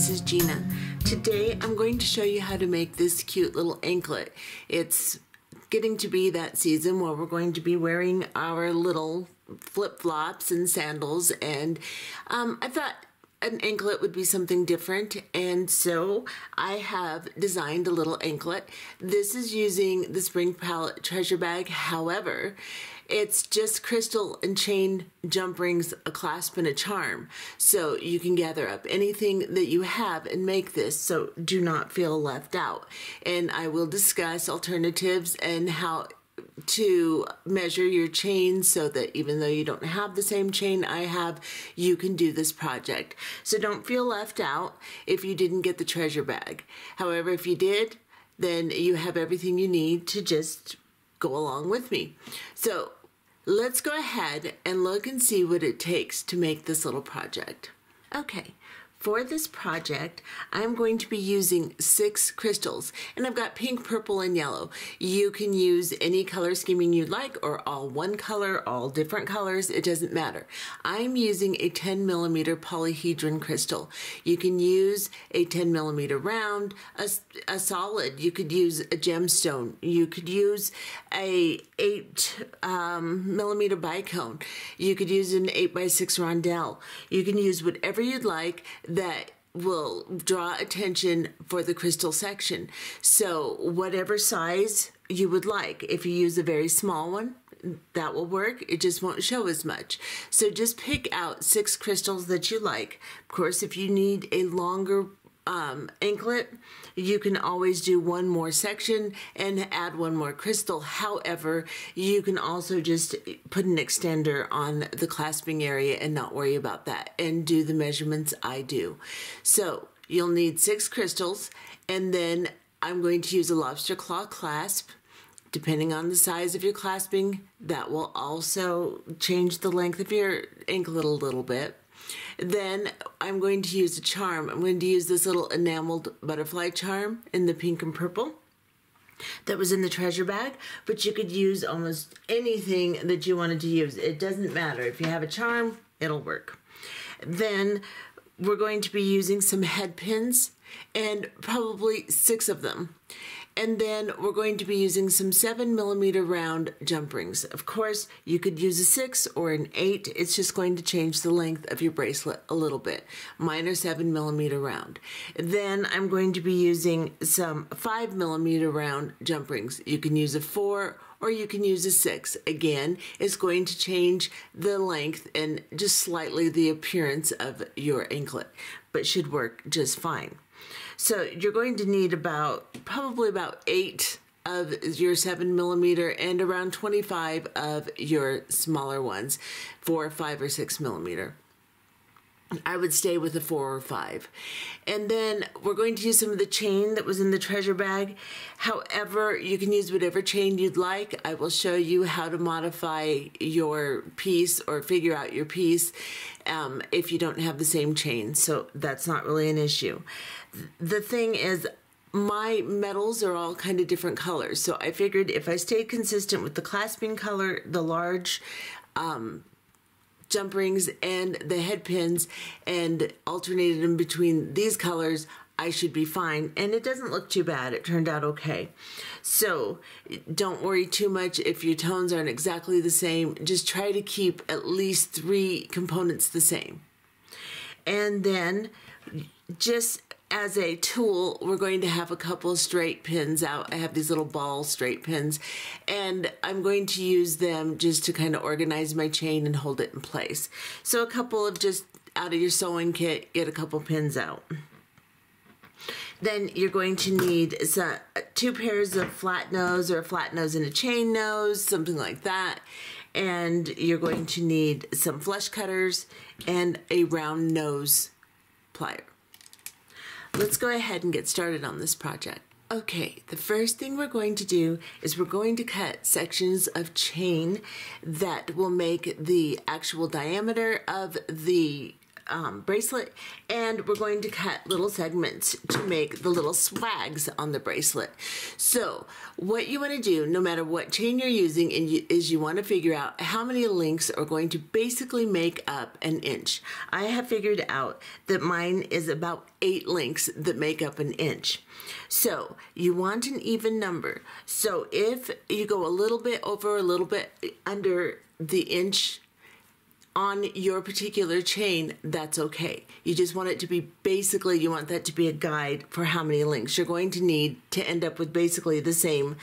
this is Gina. Today I'm going to show you how to make this cute little anklet. It's getting to be that season where we're going to be wearing our little flip-flops and sandals, and I thought an anklet would be something different, and so I have designed a little anklet. This is using the Spring Palette treasure bag. However, it's just crystal and chain jump rings, a clasp, and a charm. So you can gather up anything that you have and make this, so do not feel left out. And I will discuss alternatives and how to measure your chain so that even though you don't have the same chain I have, you can do this project. So don't feel left out if you didn't get the treasure bag. However, if you did, then you have everything you need to just go along with me. So let's go ahead and look and see what it takes to make this little project. Okay. For this project, I'm going to be using 6 crystals, and I've got pink, purple, and yellow. You can use any color scheming you'd like, or all one color, all different colors, it doesn't matter. I'm using a 10 millimeter polyhedron crystal. You can use a 10 millimeter round, a solid, you could use a gemstone, you could use a 8 millimeter bicone, you could use an 8x6 rondelle. You can use whatever you'd like that will draw attention for the crystal section. So whatever size you would like. If you use a very small one, that will work. It just won't show as much. So just pick out 6 crystals that you like. Of course, if you need a longer anklet, you can always do one more section and add one more crystal. However, you can also just put an extender on the clasping area and not worry about that and do the measurements I do. So you'll need 6 crystals, and then I'm going to use a lobster claw clasp. Depending on the size of your clasping, that will also change the length of your anklet a little bit. Then I'm going to use a charm. I'm going to use this little enameled butterfly charm in the pink and purple that was in the treasure bag, but you could use almost anything that you wanted to use. It doesn't matter. If you have a charm, it'll work. Then we're going to be using some head pins, and probably 6 of them. And then we're going to be using some 7 millimeter round jump rings. Of course, you could use a 6 or an 8. It's just going to change the length of your bracelet a little bit. Mine are 7 millimeter round. Then I'm going to be using some 5 millimeter round jump rings. You can use a 4 or you can use a 6. Again, it's going to change the length and just slightly the appearance of your anklet, but should work just fine. So you're going to need probably about 8 of your 7 millimeter and around 25 of your smaller ones, 4, 5, or 6 millimeter. I would stay with a 4 or 5. And then we're going to use some of the chain that was in the treasure bag. However, you can use whatever chain you'd like. I will show you how to modify your piece or figure out your piece if you don't have the same chain. So that's not really an issue. The thing is, my metals are all kind of different colors. So I figured if I stayed consistent with the clasping color, the large jump rings, and the head pins, and alternated in between these colors, I should be fine. And it doesn't look too bad. It turned out okay. So don't worry too much if your tones aren't exactly the same. Just try to keep at least 3 components the same. And then just as a tool, we're going to have a couple of straight pins out. I have these little ball straight pins, and I'm going to use them just to kind of organize my chain and hold it in place. So a couple of just out of your sewing kit, get a couple pins out. Then you're going to need 2 pairs of flat nose, or a flat nose and a chain nose, something like that. And you're going to need some flush cutters and a round nose plier. Let's go ahead and get started on this project. Okay, the first thing we're going to do is we're going to cut sections of chain that will make the actual diameter of the bracelet, and we're going to cut little segments to make the little swags on the bracelet. So what you want to do, no matter what chain you're using, is you want to figure out how many links are going to basically make up an inch. I have figured out that mine is about 8 links that make up an inch. So you want an even number. So if you go a little bit over, a little bit under the inch on your particular chain, that's okay. You just want it to be basically, you want that to be a guide for how many links you're going to need to end up with basically the same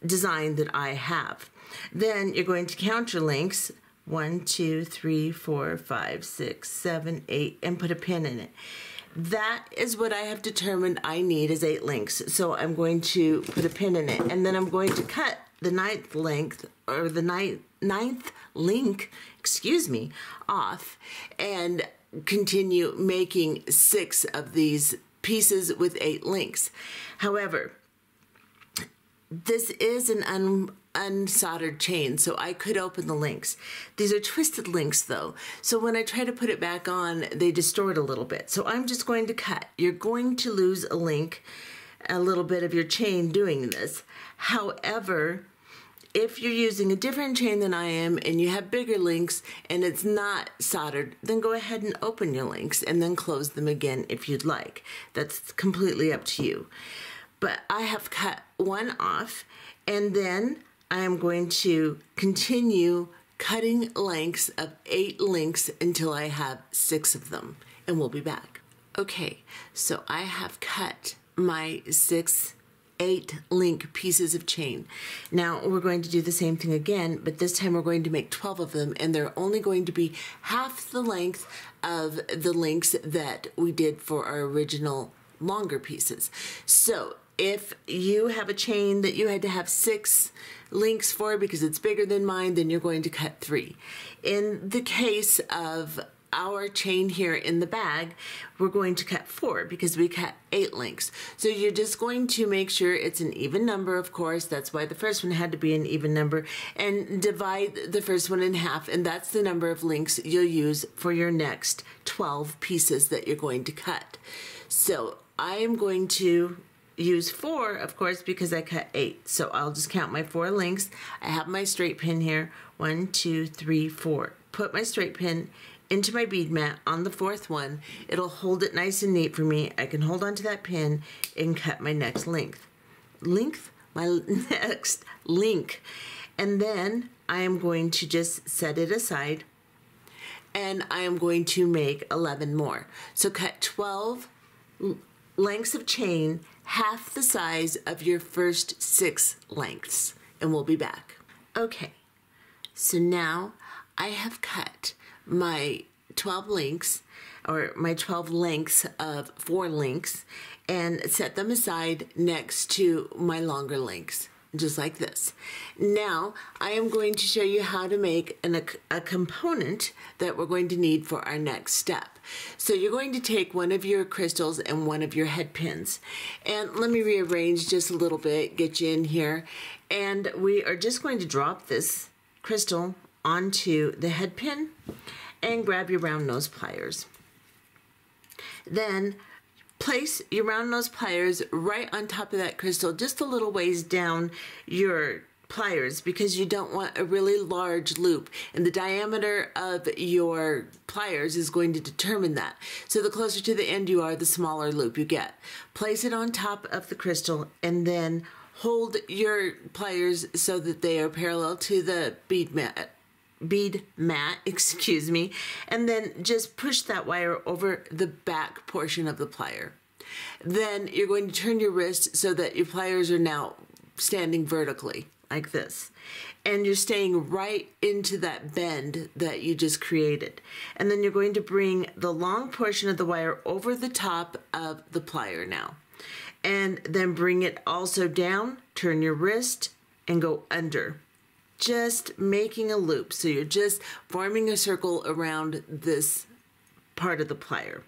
design that I have. Then you're going to count your links, 1, 2, 3, 4, 5, 6, 7, 8, and put a pin in it. That is what I have determined I need is 8 links. So I'm going to put a pin in it, and then I'm going to cut the ninth length, or the ninth link, off, and continue making 6 of these pieces with 8 links. However, this is an unsoldered chain, so I could open the links. These are twisted links though, so when I try to put it back on, they distort a little bit. So I'm just going to cut. You're going to lose a link, a little bit of your chain doing this. However, if you're using a different chain than I am and you have bigger links and it's not soldered, then go ahead and open your links and then close them again if you'd like. That's completely up to you. But I have cut one off, and then I am going to continue cutting lengths of 8 links until I have 6 of them, and we'll be back. Okay, so I have cut my 8 link pieces of chain. Now we're going to do the same thing again, but this time we're going to make 12 of them, and they're only going to be half the length of the links that we did for our original longer pieces. So if you have a chain that you had to have 6 links for because it's bigger than mine, then you're going to cut 3. In the case of our chain here in the bag, we're going to cut 4 because we cut 8 links. So you're just going to make sure it's an even number, of course. That's why the first one had to be an even number, and divide the first one in half, and that's the number of links you'll use for your next 12 pieces that you're going to cut. So I am going to use 4, of course, because I cut 8. So I'll just count my 4 links. I have my straight pin here. 1, 2, 3, 4. Put my straight pin into my bead mat on the 4th one. It'll hold it nice and neat for me. I can hold onto that pin and cut my next length. My next link. And then I am going to just set it aside, and I am going to make 11 more. So cut 12 lengths of chain, half the size of your first 6 lengths, and we'll be back. Okay, so now I have cut my 12 links, or my 12 lengths of 4 links, and set them aside next to my longer links, just like this. Now I am going to show you how to make a component that we're going to need for our next step. So you're going to take one of your crystals and one of your head pins, and let me rearrange just a little bit, get you in here, and we are just going to drop this crystal onto the head pin and grab your round nose pliers. Then place your round nose pliers right on top of that crystal, just a little ways down your pliers, because you don't want a really large loop, and the diameter of your pliers is going to determine that. So the closer to the end you are, the smaller loop you get. Place it on top of the crystal, and then hold your pliers so that they are parallel to the bead mat, and then just push that wire over the back portion of the plier. Then you're going to turn your wrist so that your pliers are now standing vertically like this, and you're staying right into that bend that you just created. And then you're going to bring the long portion of the wire over the top of the plier now, and then bring it also down, turn your wrist, and go under, just making a loop. So you're just forming a circle around this part of the plier.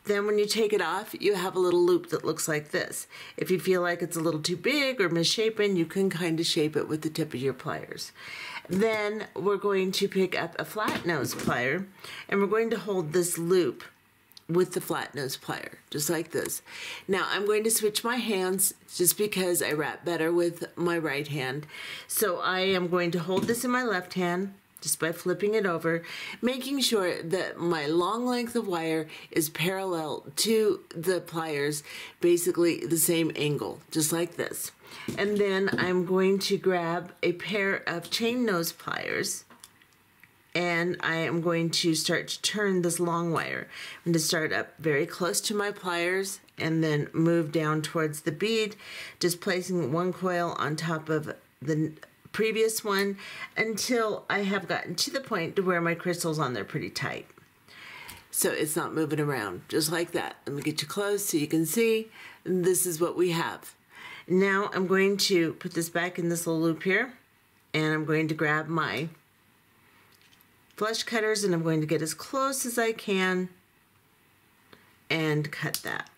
Then when you take it off, you have a little loop that looks like this. If you feel like it's a little too big or misshapen, you can kind of shape it with the tip of your pliers. Then we're going to pick up a flat nose plier, and we're going to hold this loop with the flat nose plier, just like this. Now I'm going to switch my hands just because I wrap better with my right hand. So I am going to hold this in my left hand, just by flipping it over, making sure that my long length of wire is parallel to the pliers, basically the same angle, just like this. And then I'm going to grab a pair of chain nose pliers, and I am going to start to turn this long wire. I'm going to start up very close to my pliers and then move down towards the bead, just placing one coil on top of the previous one until I have gotten to the point to where my crystal's on there pretty tight. So it's not moving around, just like that. Let me get you close so you can see. This is what we have. Now I'm going to put this back in this little loop here, and I'm going to grab my flush cutters, and I'm going to get as close as I can and cut that.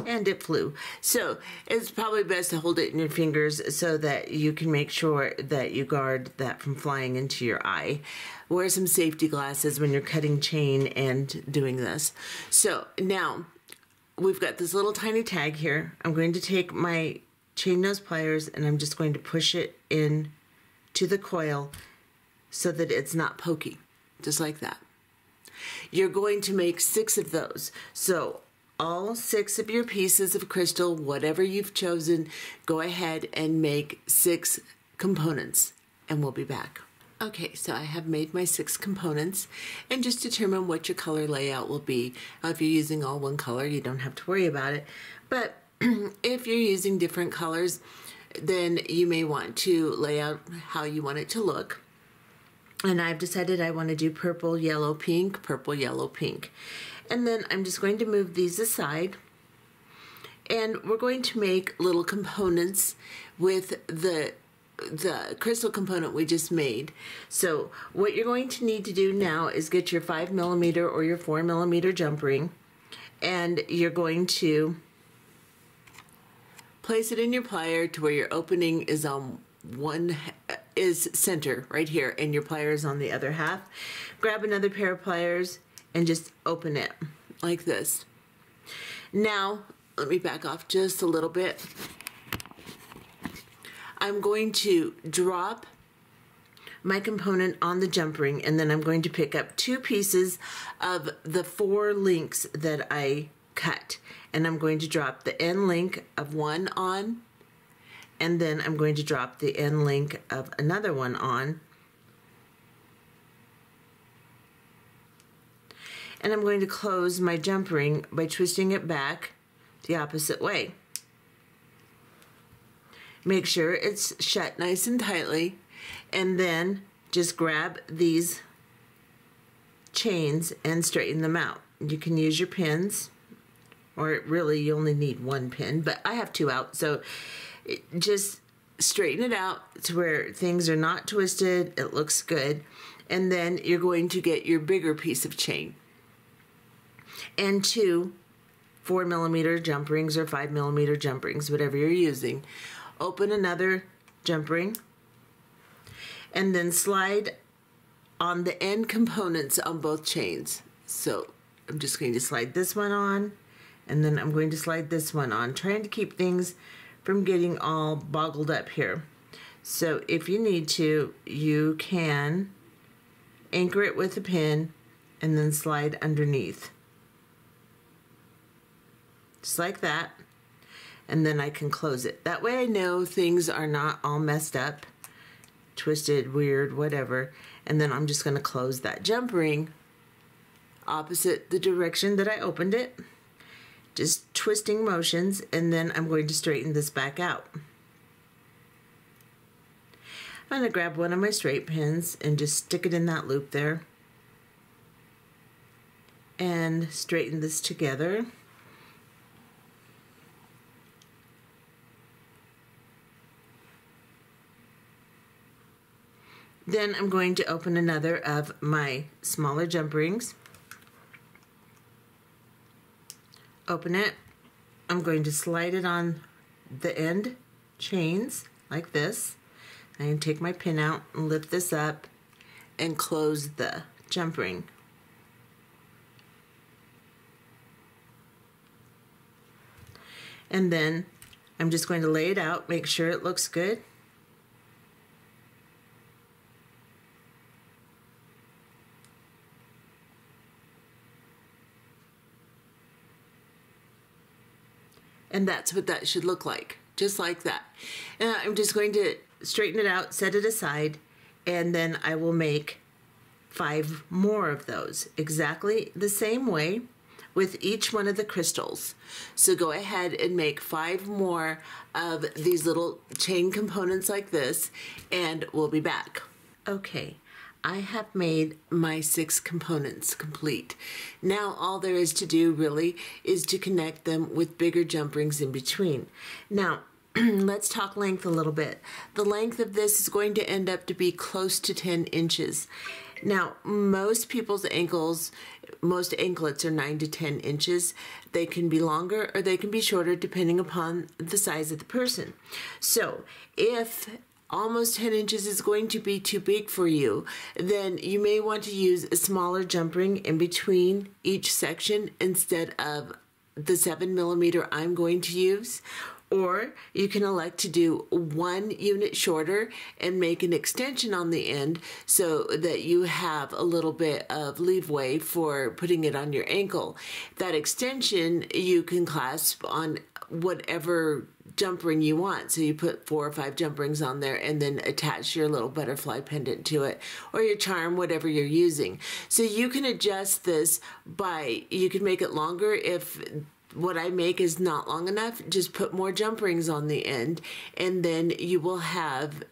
And it flew. So it's probably best to hold it in your fingers so that you can make sure that you guard that from flying into your eye. Wear some safety glasses when you're cutting chain and doing this. So now we've got this little tiny tag here. I'm going to take my chain nose pliers and I'm just going to push it in to the coil so that it's not pokey, just like that. You're going to make 6 of those. So all 6 of your pieces of crystal, whatever you've chosen, go ahead and make 6 components, and we'll be back. Okay, so I have made my 6 components, and just determine what your color layout will be. Now, if you're using all one color, you don't have to worry about it, but if you're using different colors, then you may want to lay out how you want it to look. And I've decided I want to do purple, yellow, pink, purple, yellow, pink. And then I'm just going to move these aside, and we're going to make little components with the crystal component we just made. So what you're going to need to do now is get your 5mm or your 4mm jump ring, and you're going to place it in your plier to where your opening is on one is center right here, and your plier is on the other half. Grab another pair of pliers and just open it like this. Now, let me back off just a little bit. I'm going to drop my component on the jump ring, and then I'm going to pick up 2 pieces of the 4 links that I cut, and I'm going to drop the end link of one on, and then I'm going to drop the end link of another one on, and I'm going to close my jump ring by twisting it back the opposite way. Make sure it's shut nice and tightly, and then just grab these chains and straighten them out. You can use your pins, or really you only need 1 pin, but I have 2 out, so just straighten it out to where things are not twisted, it looks good, and then you're going to get your bigger piece of chain and 2 4mm jump rings or 5mm jump rings, whatever you're using. Open another jump ring and then slide on the end components on both chains. So I'm just going to slide this one on, and then I'm going to slide this one on, trying to keep things from getting all boggled up here. So if you need to, you can anchor it with a pin and then slide underneath. Just like that. And then I can close it. That way I know things are not all messed up, twisted, weird, whatever. And then I'm just going to close that jump ring opposite the direction that I opened it. Just twisting motions, and then I'm going to straighten this back out. I'm going to grab one of my straight pins and just stick it in that loop there and straighten this together. Then I'm going to open another of my smaller jump rings. Open it. I'm going to slide it on the end chains like this. I'm going to take my pin out and lift this up and close the jump ring. And then I'm just going to lay it out, make sure it looks good. And that's what that should look like, just like that. And I'm just going to straighten it out, set it aside, and then I will make 5 more of those exactly the same way with each one of the crystals. So go ahead and make 5 more of these little chain components like this, and we'll be back. Okay, I have made my 6 components complete. Now all there is to do really is to connect them with bigger jump rings in between. Now, let's talk length a little bit. The length of this is going to end up to be close to 10 inches. Now, most people's ankles, most anklets are 9 to 10 inches. They can be longer or they can be shorter depending upon the size of the person. So if almost 10 inches is going to be too big for you, then you may want to use a smaller jump ring in between each section instead of the 7 millimeter I'm going to use. Or you can elect to do 1 unit shorter and make an extension on the end so that you have a little bit of leeway for putting it on your ankle. That extension you can clasp on whatever jump ring you want. So you put 4 or 5 jump rings on there and then attach your little butterfly pendant to it, or your charm, whatever you're using. So you can adjust this you can make it longer if what I make is not long enough. Just put more jump rings on the end and then you will have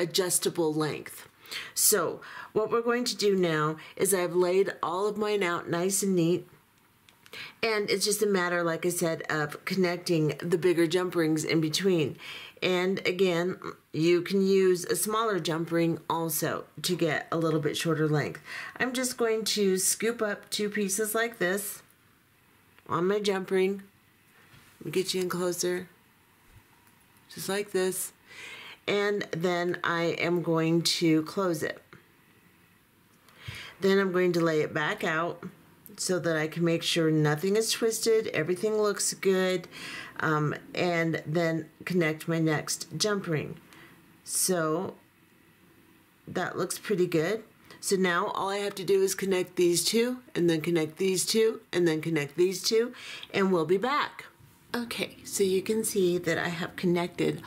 adjustable length. So what we're going to do now is I've laid all of mine out nice and neat. And it's just a matter, like I said, of connecting the bigger jump rings in between. And again, you can use a smaller jump ring also to get a little bit shorter length. I'm just going to scoop up 2 pieces like this on my jump ring. Let me get you in closer. Just like this. And then I am going to close it. Then I'm going to lay it back out so that I can make sure nothing is twisted, everything looks good, and then connect my next jump ring. So that looks pretty good. So now all I have to do is connect these 2, and then connect these 2, and then connect these 2, and we'll be back. Okay, so you can see that I have connected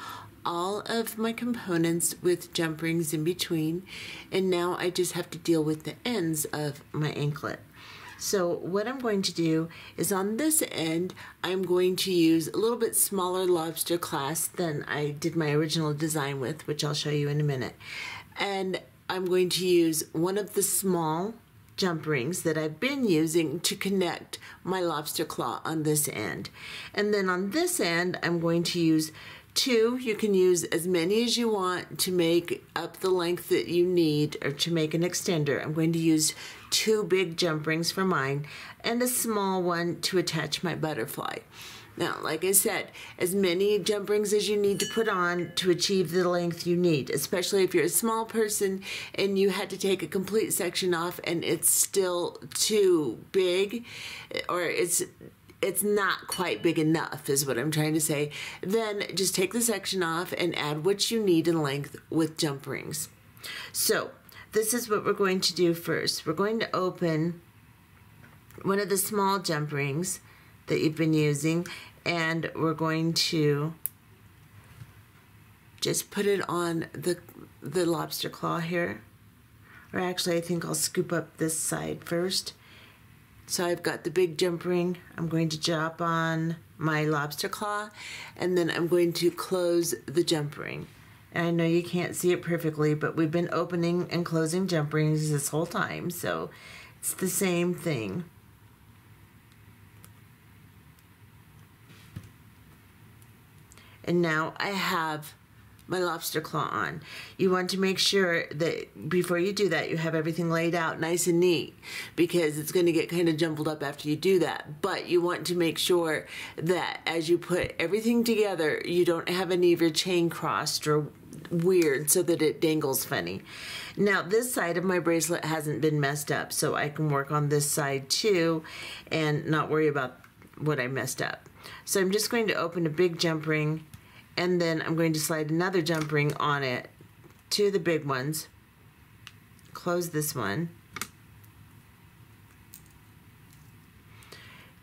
all of my components with jump rings in between, and now I just have to deal with the ends of my anklet. So what I'm going to do is on this end, I'm going to use a little bit smaller lobster clasp than I did my original design with, which I'll show you in a minute. And I'm going to use one of the small jump rings that I've been using to connect my lobster claw on this end. And then on this end, I'm going to use 2. You can use as many as you want to make up the length that you need or to make an extender. I'm going to use 2 big jump rings for mine and a small one to attach my butterfly. Now, like I said, as many jump rings as you need to put on to achieve the length you need, especially if you're a small person and you had to take a complete section off and it's still too big, or it's not quite big enough is what I'm trying to say, then just take the section off and add what you need in length with jump rings. So this is what we're going to do first. We're going to open one of the small jump rings that you've been using, and we're going to just put it on the lobster claw here. Or actually, I think I'll scoop up this side first. So I've got the big jump ring. I'm going to drop on my lobster claw, and then I'm going to close the jump ring. And I know you can't see it perfectly, but we've been opening and closing jump rings this whole time, so it's the same thing. And now I have my lobster claw on. You want to make sure that before you do that, you have everything laid out nice and neat, because it's going to get kind of jumbled up after you do that. But you want to make sure that as you put everything together, you don't have any of your chain crossed or weird so that it dangles funny. Now this side of my bracelet hasn't been messed up, so I can work on this side too and not worry about what I messed up. So I'm just going to open a big jump ring, and then I'm going to slide another jump ring on it, two of the big ones, close this one,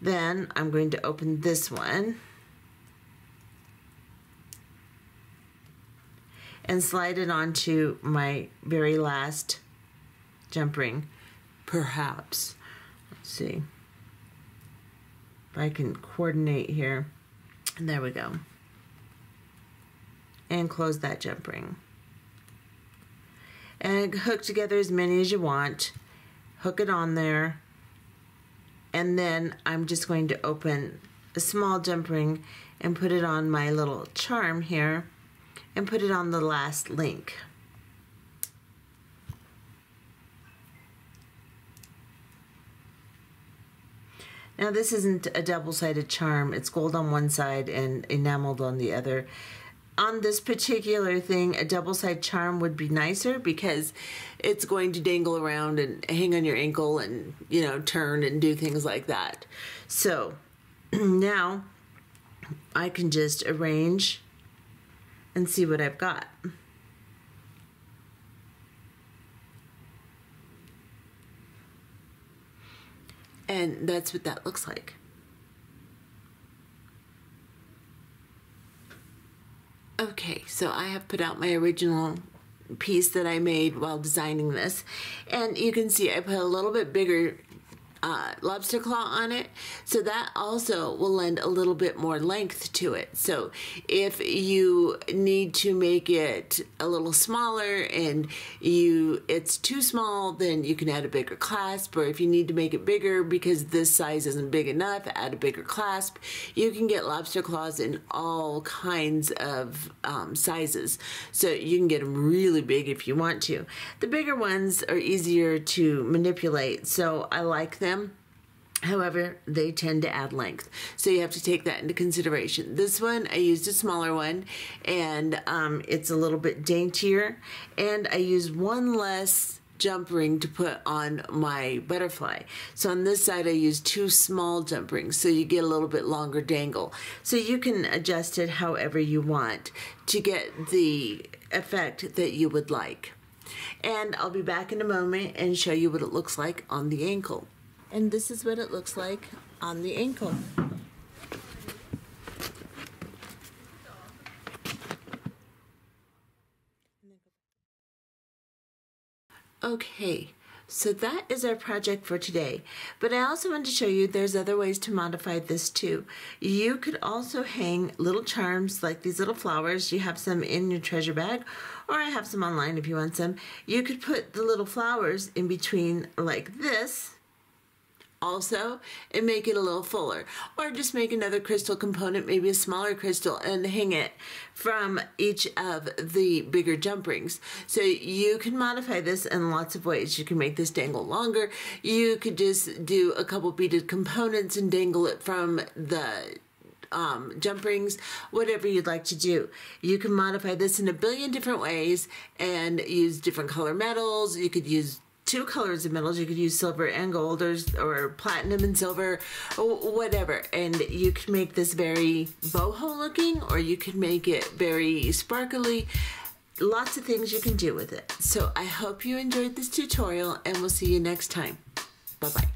then I'm going to open this one and slide it onto my very last jump ring, perhaps. Let's see if I can coordinate here. And there we go. And close that jump ring. And hook together as many as you want. Hook it on there. And then I'm just going to open a small jump ring and put it on my little charm here and put it on the last link. Now this isn't a double-sided charm. It's gold on one side and enameled on the other. On this particular thing, a double-sided charm would be nicer because it's going to dangle around and hang on your ankle and, you know, turn and do things like that. So now I can just arrange and see what I've got. And that's what that looks like. Okay, so I have put out my original piece that I made while designing this, and you can see I put a little bit bigger lobster claw on it, so that also will lend a little bit more length to it. So if you need to make it a little smaller and it's too small, then you can add a bigger clasp, or if you need to make it bigger because this size isn't big enough, add a bigger clasp. You can get lobster claws in all kinds of sizes, so you can get them really big if you want to. The bigger ones are easier to manipulate, so I like them. However, they tend to add length, so you have to take that into consideration. This one, I used a smaller one, and it's a little bit daintier, and I used one less jump ring to put on my butterfly. So on this side, I used two small jump rings, so you get a little bit longer dangle. So you can adjust it however you want to get the effect that you would like. And I'll be back in a moment and show you what it looks like on the ankle. And this is what it looks like on the ankle. Okay, so that is our project for today. But I also want to show you there's other ways to modify this too. You could also hang little charms like these little flowers. You have some in your treasure bag, or I have some online if you want some. You could put the little flowers in between like this also and make it a little fuller, or just make another crystal component, maybe a smaller crystal, and hang it from each of the bigger jump rings. So you can modify this in lots of ways. You can make this dangle longer. You could just do a couple beaded components and dangle it from the jump rings, whatever you'd like to do. You can modify this in a billion different ways and use different color metals. You could use two colors of metals. You could use silver and gold, or platinum and silver, or whatever, and you can make this very boho looking, or you can make it very sparkly. Lots of things you can do with it. So I hope you enjoyed this tutorial, and we'll see you next time. Bye-bye.